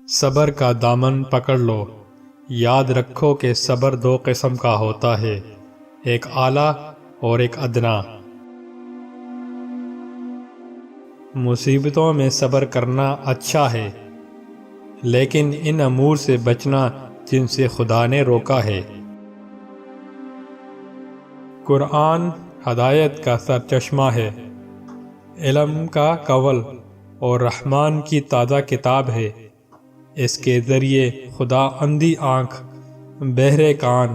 صبر کا دامن پکڑ لو، یاد رکھو کہ صبر دو قسم کا ہوتا ہے، ایک اعلیٰ اور ایک ادنا۔ مصیبتوں میں صبر کرنا اچھا ہے، لیکن ان امور سے بچنا جن سے خدا نے روکا ہے۔ قرآن ہدایت کا سرچشمہ ہے، علم کا کنول اور رحمان کی تازہ کتاب ہے۔ اس کے ذریعے خدا اندھی آنکھ، بہرے کان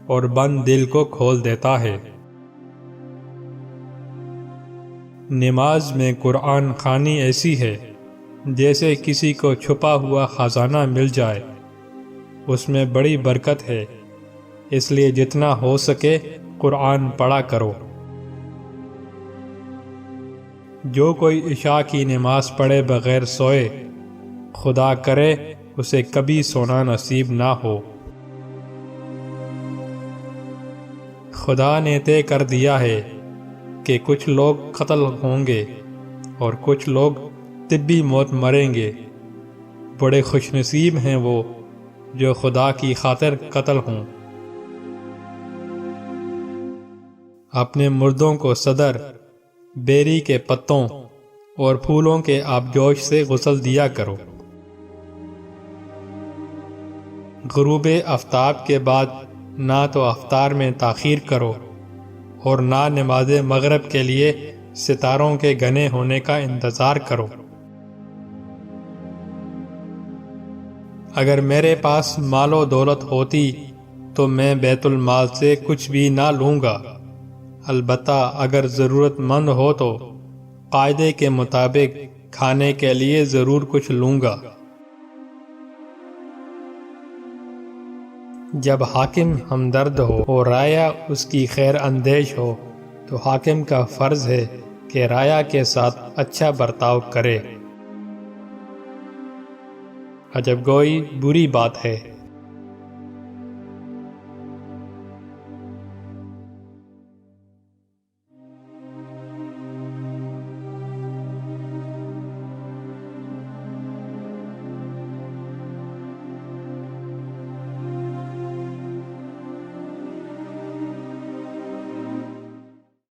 اور بند دل کو کھول دیتا ہے۔ نماز میں قرآن خوانی ایسی ہے جیسے کسی کو چھپا ہوا خزانہ مل جائے، اس میں بڑی برکت ہے، اس لیے جتنا ہو سکے قرآن پڑھا کرو۔ جو کوئی عشاء کی نماز پڑھے بغیر سوئے، خدا کرے اسے کبھی سونا نصیب نہ ہو۔ خدا نے طے کر دیا ہے کہ کچھ لوگ قتل ہوں گے اور کچھ لوگ طبی موت مریں گے۔ بڑے خوش نصیب ہیں وہ جو خدا کی خاطر قتل ہوں۔ اپنے مردوں کو صدر، بیری کے پتوں اور پھولوں کے آبجوش سے غسل دیا کرو۔ غروب آفتاب کے بعد نہ تو افطار میں تاخیر کرو اور نہ نماز مغرب کے لیے ستاروں کے گنے ہونے کا انتظار کرو۔ اگر میرے پاس مال و دولت ہوتی تو میں بیت المال سے کچھ بھی نہ لوں گا، البتہ اگر ضرورت مند ہو تو قاعدے کے مطابق کھانے کے لیے ضرور کچھ لوں گا۔ جب حاکم ہمدرد ہو اور رعایا اس کی خیر اندیش ہو تو حاکم کا فرض ہے کہ رعایا کے ساتھ اچھا برتاؤ کرے۔ عجب گوئی بری بات ہے